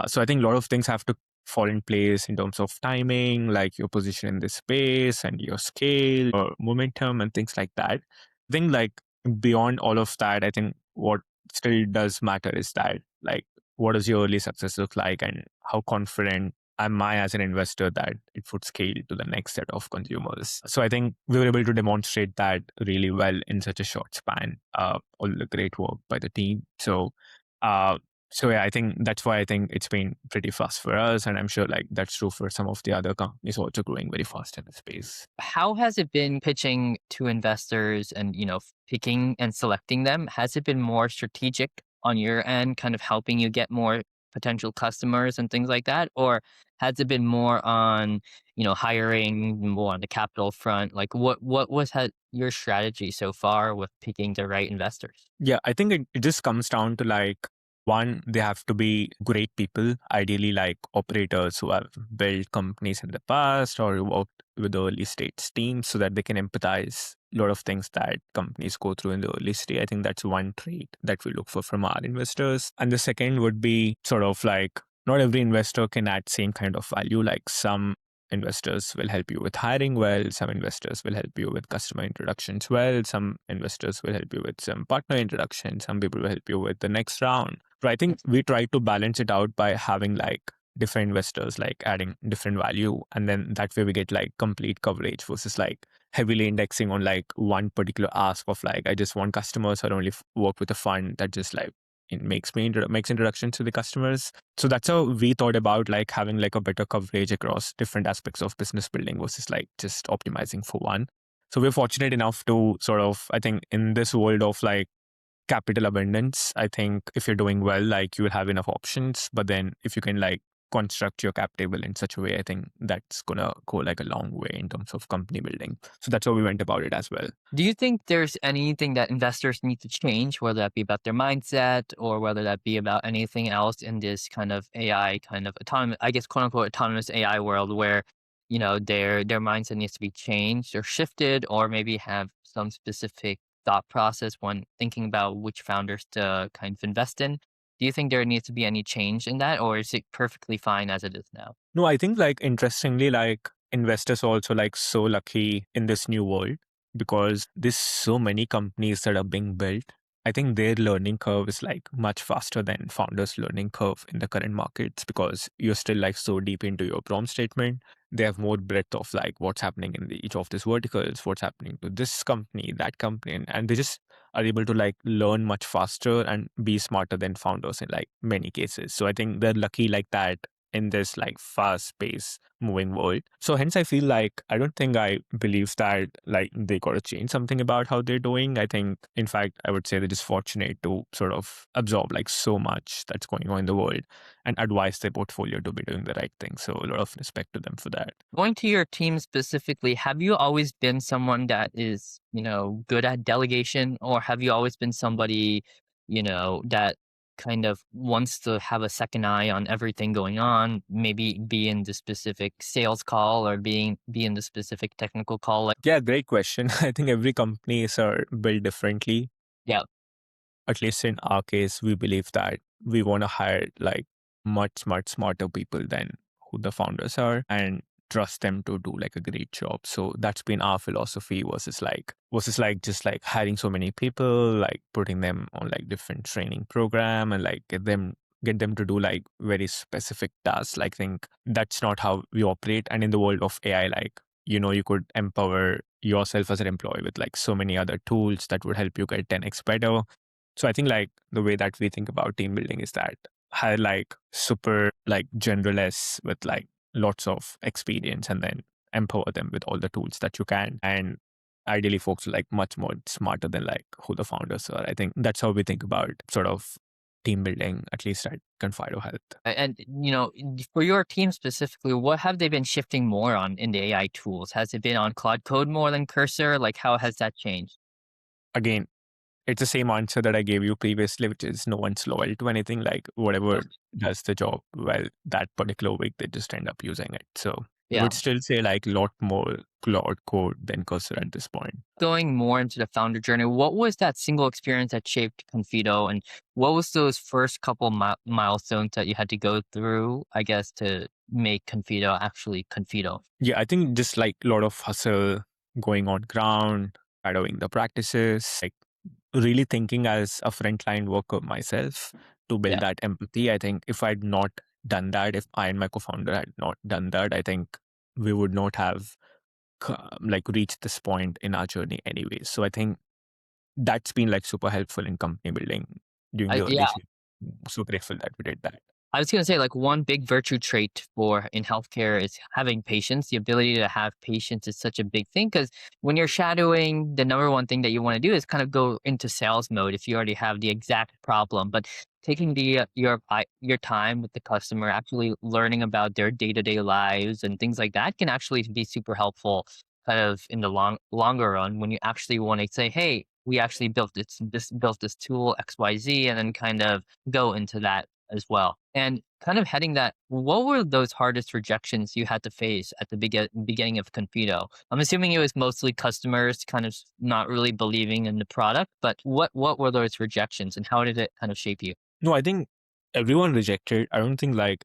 Speaker 2: So I think a lot of things have to fall in place in terms of timing, like your position in this space and your scale or momentum and things like that. I think like beyond all of that, I think what still does matter is that like what does your early success look like and how confident am I as an investor that it would scale to the next set of consumers? So I think we were able to demonstrate that really well in such a short span. All the great work by the team. Uh, so yeah, I think that's why I think it's been pretty fast for us, and I'm sure like that's true for some of the other companies also growing very fast in the space.
Speaker 1: How has it been pitching to investors and, picking and selecting them? Has it been more strategic on your end, kind of helping you get more potential customers and things like that? Or has it been more on, hiring more on the capital front? Like what was your strategy so far with picking the right investors?
Speaker 2: Yeah, I think it just comes down to like one, they have to be great people, ideally like operators who have built companies in the past or worked with the early stage teams so that they can empathize a lot of things that companies go through in the early stage. I think that's one trait that we look for from our investors. And the second would be sort of like not every investor can add same kind of value. Like some investors will help you with hiring well, some investors will help you with customer introductions well, some investors will help you with some partner introduction, some people will help you with the next round. So I think we try to balance it out by having like different investors like adding different value, and then that way we get like complete coverage versus like heavily indexing on like one particular ask of like I just want customers or only work with a fund that just like it makes introductions to the customers. So that's how we thought about like having like a better coverage across different aspects of business building versus like just optimizing for one. So we're fortunate enough to sort of, I think in this world of like capital abundance, I think if you're doing well, like you will have enough options. But then if you can like construct your cap table in such a way, I think that's gonna go like a long way in terms of company building. So that's how we went about it as well.
Speaker 1: Do you think there's anything that investors need to change, whether that be about their mindset or whether that be about anything else in this kind of AI kind of autonomous, I guess, quote unquote, autonomous AI world where, their mindset needs to be changed or shifted, or maybe have some specific thought process when thinking about which founders to kind of invest in. Do you think there needs to be any change in that, or is it perfectly fine as it is now?
Speaker 2: No, I think like interestingly, like investors are also like so lucky in this new world because there's so many companies that are being built. I think their learning curve is like much faster than founders' learning curve in the current markets because you're still like so deep into your problem statement. They have more breadth of like what's happening in each of these verticals, what's happening to this company, that company, and they just are able to like learn much faster and be smarter than founders in like many cases. So I think they're lucky like that in this like fast pace moving world. So hence I feel like I don't think I believe that like they gotta change something about how they're doing. I think in fact I would say they're just fortunate to sort of absorb like so much that's going on in the world and advise their portfolio to be doing the right thing. So a lot of respect to them for that.
Speaker 1: Going to your team specifically, have you always been someone that is, good at delegation, or have you always been somebody, that kind of wants to have a second eye on everything going on, maybe be in the specific sales call or be in the specific technical call? Like,
Speaker 2: Yeah, great question. I think every companies are built differently.
Speaker 1: yeah,
Speaker 2: At least in our case, we believe that we want to hire like much smarter people than who the founders are and trust them to do like a great job. So that's been our philosophy versus like just like hiring so many people, like putting them on like different training program and like get them to do like very specific tasks. Like think that's not how we operate. And in the world of AI, like you could empower yourself as an employee with like so many other tools that would help you get 10x better. So I think like the way that we think about team building is that hire like super like generalists with like lots of experience and then empower them with all the tools that you can. And ideally folks are like much more smarter than like who the founders are. I think that's how we think about sort of team building, at least at Confido Health.
Speaker 1: and for your team specifically, what have they been shifting more on in the AI tools? Has it been on Claude Code more than Cursor? Like, how has that changed?
Speaker 2: Again, it's the same answer that I gave you previously, which is no one's loyal to anything. Like whatever does the job well that particular week, they just end up using it. So I
Speaker 1: Yeah.
Speaker 2: would still say like a lot more Cloud Code than Cursor at this point.
Speaker 1: Going more into the founder journey, what was that single experience that shaped Confido, and what was those first couple milestones that you had to go through, I guess, to make Confido actually Confido?
Speaker 2: Yeah, I think just like a lot of hustle going on ground, shadowing the practices, like really thinking as a frontline worker myself to build
Speaker 1: Yeah.
Speaker 2: that empathy. I think if I'd not done that, if I and my co-founder had not done that, I think we would not have like reached this point in our journey anyways. So I think that's been like super helpful in company building during the early
Speaker 1: Yeah,
Speaker 2: stage. So grateful that we did that.
Speaker 1: I was going to say, like, one big virtue trait for in healthcare is having patience. The ability to have patience is such a big thing because when you're shadowing, the number one thing that you want to do is kind of go into sales mode if you already have the exact problem. But taking your time with the customer, actually learning about their day to day lives and things like that can actually be super helpful, kind of in the longer run when you actually want to say, hey. We actually built this tool XYZ, and then kind of go into that as well. And kind of heading that, what were those hardest rejections you had to face at the beginning of Confido? I'm assuming it was mostly customers kind of not really believing in the product, but what were those rejections and how did it kind of shape you?
Speaker 2: No, I think everyone rejected. I don't think like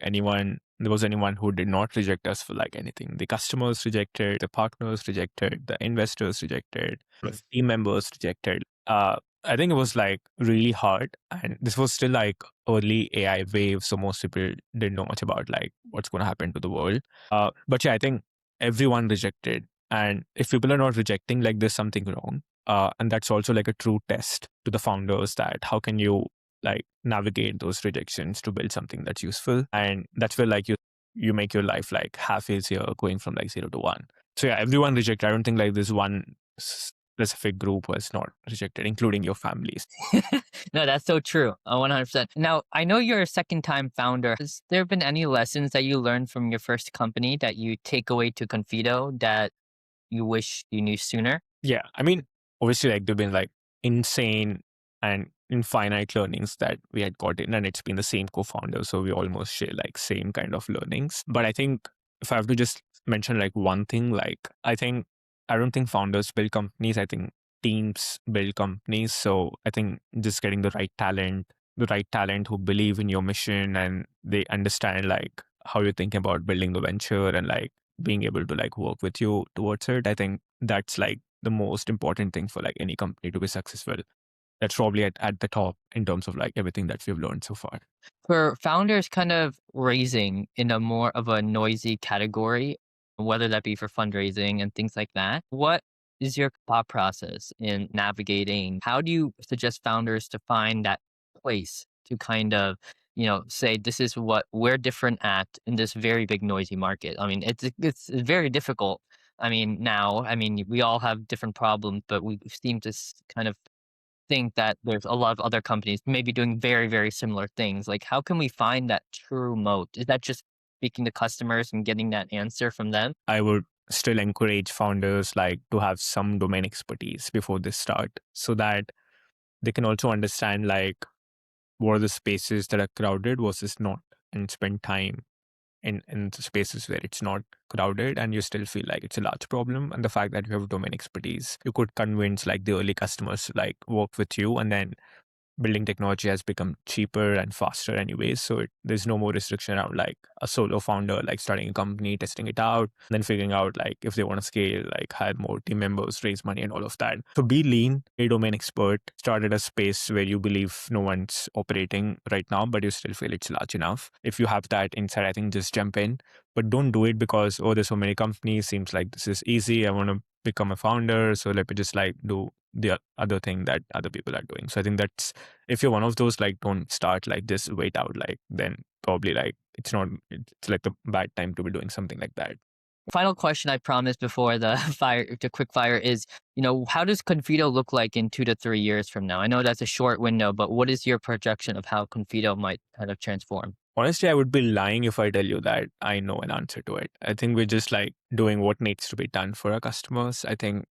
Speaker 2: there was anyone who did not reject us for like anything. The customers rejected, the partners rejected, the investors rejected, the team members rejected. I think it was like really hard. And this was still like early AI wave. So most people didn't know much about like what's going to happen to the world. But yeah, I think everyone rejected. And if people are not rejecting, like there's something wrong. And that's also like a true test to the founders that how can you like navigate those rejections to build something that's useful. And that's where like you make your life like half easier going from like 0 to 1. So yeah, everyone rejected. I don't think like this one specific group was not rejected, including your families.
Speaker 1: No, that's so true. 100%. Now, I know you're a second time founder. Has there been any lessons that you learned from your first company that you take away to Confido that you wish you knew sooner?
Speaker 2: Yeah, I mean, obviously like there've been like insane and infinite learnings that we had gotten, and it's been the same co-founder, so we almost share like same kind of learnings. But I think if I have to just mention like one thing, like I don't think founders build companies. I think teams build companies. So I think just getting the right talent who believe in your mission and they understand like how you're thinking about building the venture and like being able to like work with you towards it. I think that's like the most important thing for like any company to be successful. That's probably at the top in terms of like everything that we've learned so far.
Speaker 1: For founders kind of raising in a more of a noisy category, whether that be for fundraising and things like that, what is your thought process in navigating? How do you suggest founders to find that place to kind of, say this is what we're different at in this very big noisy market? I mean, it's very difficult. I mean, now, I mean, we all have different problems, but we seem to kind of think that there's a lot of other companies maybe doing very, very similar things. Like, how can we find that true moat? Is that just speaking to customers and getting that answer from them?
Speaker 2: I would still encourage founders like to have some domain expertise before they start so that they can also understand like what are the spaces that are crowded versus not and spend time in the spaces where it's not crowded and you still feel like it's a large problem. And the fact that you have domain expertise, you could convince like the early customers to like work with you, and then building technology has become cheaper and faster anyways. So there's no more restriction around like a solo founder, like starting a company, testing it out, then figuring out like if they want to scale, like hire more team members, raise money and all of that. So be lean, be a domain expert, start at a space where you believe no one's operating right now, but you still feel it's large enough. If you have that insight, I think just jump in, but don't do it because, oh, there's so many companies, seems like this is easy. I want to become a founder. So let me just like do the other thing that other people are doing. So I think that's, if you're one of those, like don't start, like just wait out, like then probably like it's like the bad time to be doing something like that.
Speaker 1: Final question I promised before the the quick fire is, how does Confido look like in 2 to 3 years from now? I know that's a short window, but what is your projection of how Confido might kind of transform?
Speaker 2: Honestly, I would be lying if I tell you that I know an answer to it. I think we're just like doing what needs to be done for our customers. I think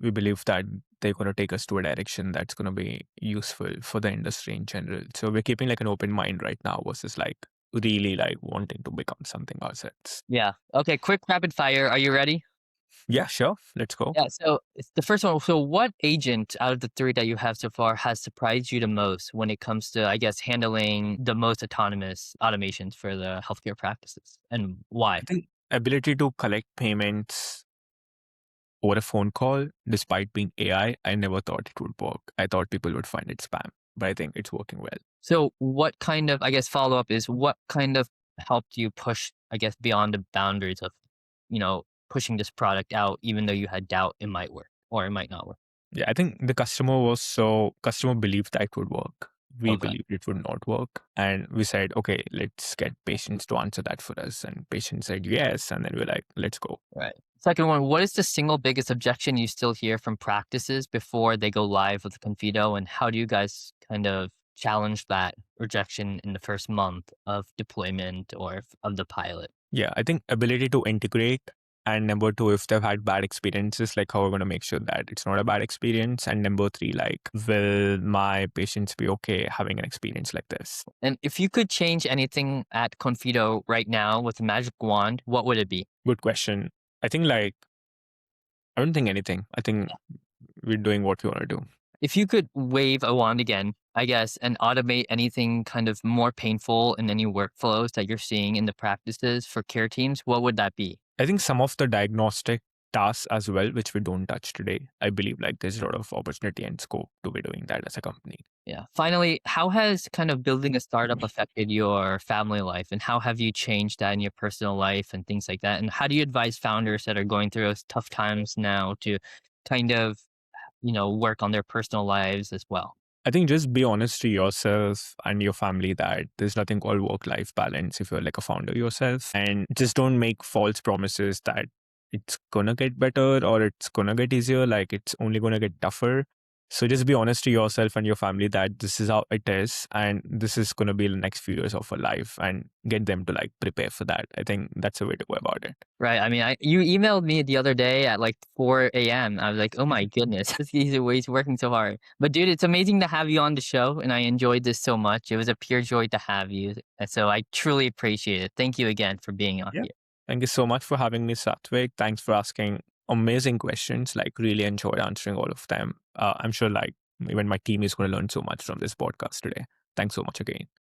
Speaker 2: we believe that they're going to take us to a direction that's going to be useful for the industry in general. So we're keeping like an open mind right now versus like really like wanting to become something ourselves.
Speaker 1: Yeah. Okay. Quick rapid fire. Are you ready?
Speaker 2: Yeah, sure. Let's go.
Speaker 1: Yeah. So it's the first one. So what agent out of the three that you have so far has surprised you the most when it comes to, I guess, handling the most autonomous automations for the healthcare practices, and why?
Speaker 2: I think ability to collect payments over a phone call, despite being AI, I never thought it would work. I thought people would find it spam, but I think it's working well.
Speaker 1: So what kind of, I guess, follow up is what kind of helped you push, I guess, beyond the boundaries of, pushing this product out, even though you had doubt it might work or it might not work?
Speaker 2: Yeah, I think the customer believed that it would work. We
Speaker 1: Okay.
Speaker 2: believed it would not work. And we said, okay, let's get patients to answer that for us. And patients said yes. And then we're like, let's go.
Speaker 1: Right. Second one, what is the single biggest objection you still hear from practices before they go live with Confido? And how do you guys kind of challenge that rejection in the first month of deployment or of the pilot?
Speaker 2: Yeah, I think ability to integrate. And number two, if they've had bad experiences, like how we're going to make sure that it's not a bad experience. And number three, like, will my patients be okay having an experience like this?
Speaker 1: And if you could change anything at Confido right now with a magic wand, what would it be?
Speaker 2: Good question. I think like, I don't think anything. I think we're doing what we want to do.
Speaker 1: If you could wave a wand again, I guess, and automate anything kind of more painful in any workflows that you're seeing in the practices for care teams, what would that be?
Speaker 2: I think some of the diagnostic tasks as well, which we don't touch today, I believe like there's a lot of opportunity and scope to be doing that as a company.
Speaker 1: Yeah. Finally, how has kind of building a startup affected your family life, and how have you changed that in your personal life and things like that? And how do you advise founders that are going through those tough times now to kind of, work on their personal lives as well?
Speaker 2: I think just be honest to yourself and your family that there's nothing called work-life balance if you're like a founder yourself. And just don't make false promises that it's gonna get better or it's gonna get easier, like it's only gonna get tougher. So just be honest to yourself and your family that this is how it is and this is gonna be the next few years of your life, and get them to like prepare for that. I think that's a way to go about it.
Speaker 1: Right. I mean, you emailed me the other day at like 4 a.m. I was like, oh my goodness, he's working so hard. But dude, it's amazing to have you on the show, and I enjoyed this so much. It was a pure joy to have you. And so I truly appreciate it. Thank you again for being on
Speaker 2: Yeah.
Speaker 1: here.
Speaker 2: Thank you so much for having me, Satvik. Thanks for asking amazing questions. Like, really enjoyed answering all of them. I'm sure, like, even my team is going to learn so much from this podcast today. Thanks so much again.